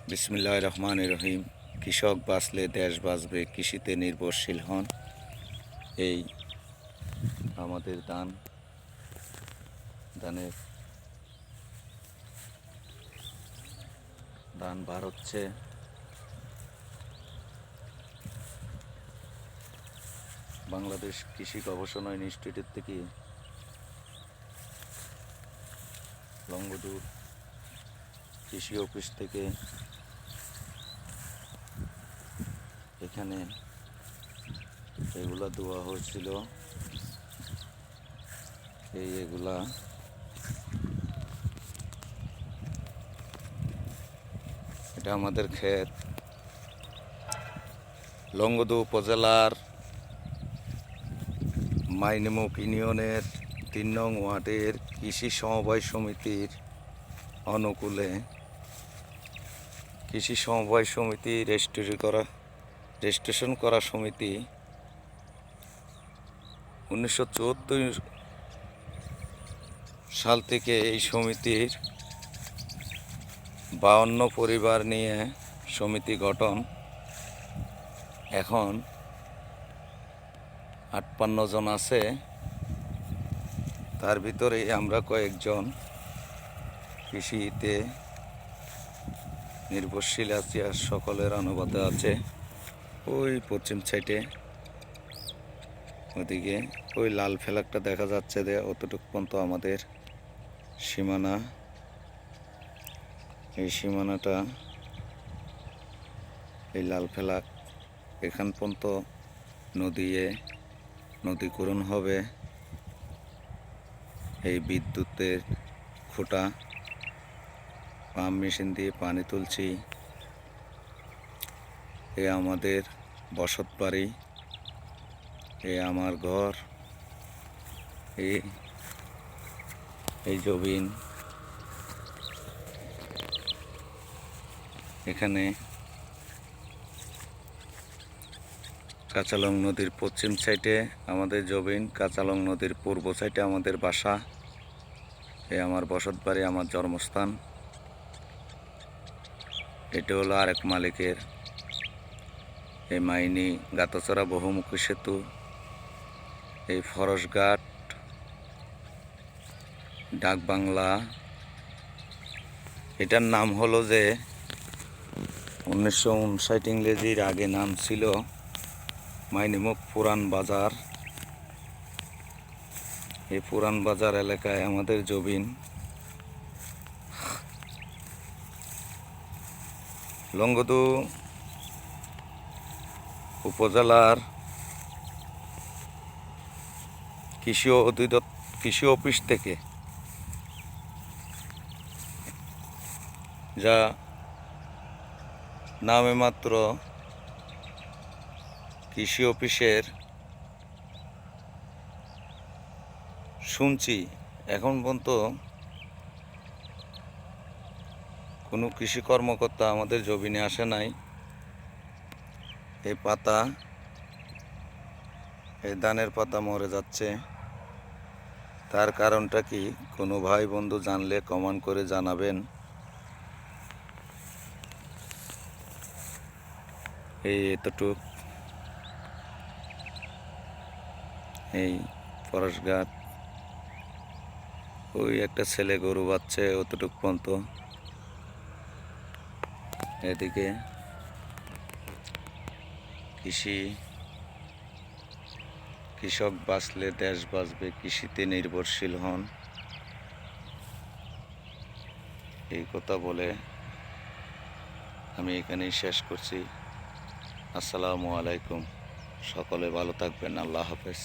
বিসমিল্লাহির রহমানির রহিম। কৃষক বাঁচলে দেশ বাঁচবে, কৃষিতে নির্ভরশীল হন। এই আমাদের ধান বার হচ্ছে। বাংলাদেশ কৃষি গবেষণা ইনস্টিটিউট থেকে লংগদুর কৃষি অফিস থেকে এখানে এগুলা দেওয়া হয়েছিল। এগুলা এটা আমাদের ক্ষেত, লংগদু উপজেলার মাইনমুখ ইউনিয়নের ৩ নং ওয়ার্ডের কৃষি সমবায় সমিতির অনুকূলে কৃষি সমবায় সমিতি রেজিস্ট্রেশন করা সমিতি 1974 সাল থেকে এই সমিতির 52 পরিবার নিয়ে সমিতি গঠন। এখন 58 জন আছে, তার ভিতরে আমরা কয়েকজন কৃষিতে নির্ভরশীল আছি আর সকলের অনুবাদে আছে। ওই পশ্চিম সাইডে ওদিকে ওই লাল ফ্ল্যাগটা দেখা যাচ্ছে, অতটুকু পর্যন্ত আমাদের সীমানা। এই সীমানাটা, এই লাল ফ্ল্যাগ এখান পর্যন্ত নদীকরণ হবে। এই বিদ্যুতের খুঁটা, পাম্প মেশিন দিয়ে পানি তুলছি। এ আমাদের বসত বাড়ি, এ আমার ঘর, এই জমিন। এখানে কাঁচালং নদীর পশ্চিম সাইডে আমাদের জমিন, কাঁচালং নদীর পূর্ব সাইডে আমাদের বাসা। এ আমার বসত বাড়ি, আমার জন্মস্থান। এটা হলো আরেক মালিকের এই মাইনি গাতাচড়া বহুমুখী সেতু, এই ফরসঘাট, ডাকবাংলা। এটার নাম হলো যে 1959 ইংরেজির আগে নাম ছিল মাইনিমুখ পুরান বাজার। এই পুরান বাজার এলাকায় আমাদের জমিন। লংগদু উপজেলার কৃষি অফিস থেকে যা নামে মাত্র কৃষি অফিসের শুনছি, এখন পর্যন্ত কোনো কৃষি কর্মকর্তা আমাদের জমিনে আসে নাই। এই ধানের পাতা মরে যাচ্ছে। তার কারণটা কি কোনো ভাই বন্ধু জানলে কমেন্ট করে জানাবেন। এতটুক এই ফরসঘাট, ওই একটা ছেলে গরু বাচ্ছে অতটুক পর্যন্ত। এদিকে কৃষক বাঁচলে দেশ বাঁচবে, কৃষিতে নির্ভরশীল হন। এই কথা বলে আমি এখানেই শেষ করছি। আসসালামু আলাইকুম। সকলে ভালো থাকবেন। আল্লাহ হাফেজ।